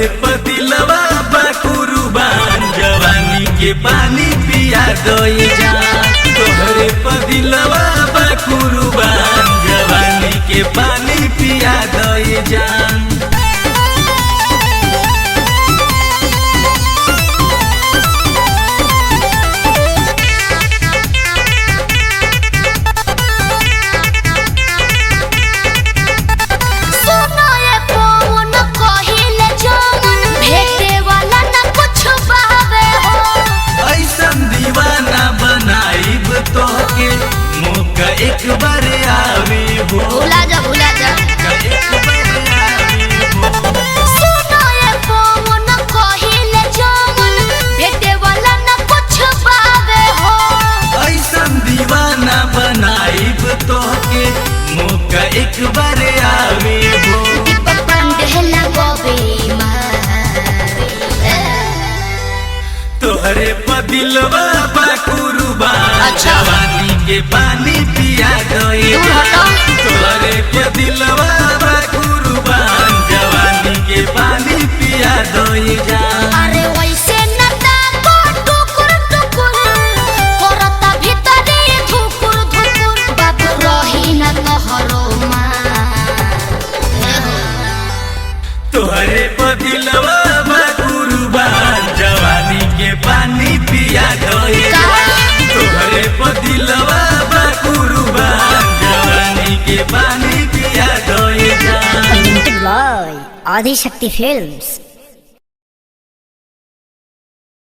तोहरे पतिलवा कुर्बान जवानी के पानी पिया दई जान। तोहरे पतिलवा कुर्बान जवानी के पानी पिया दई जान। मौका एक बार आवे हो, भूला जा एक बार आवे हो। सुनो ये पवन कहिले जमन भेटे वाला न कुछ पावे हो। ऐसन दीवाना बनाइब तोहके मौका एक बार आवे हो। तोहरे पदिलवा कुर्बान जवानी के पानी पिया दई जान। तोहरे पदिलवा कुर्बान जवानी के पानी पिया दई जान। अरे वैसे न ताको टुकुर टुकुर करता भीतरे धुकुर धुकुर बाबू रही न तोहरो तोहरे पदिलवा कुर्बान जवानी के पानी पिया दई जान। तोहरे पदिलवा कुर्बान जवानी के पानी पिया दई जान। आदिशक्ति फिल्म्स।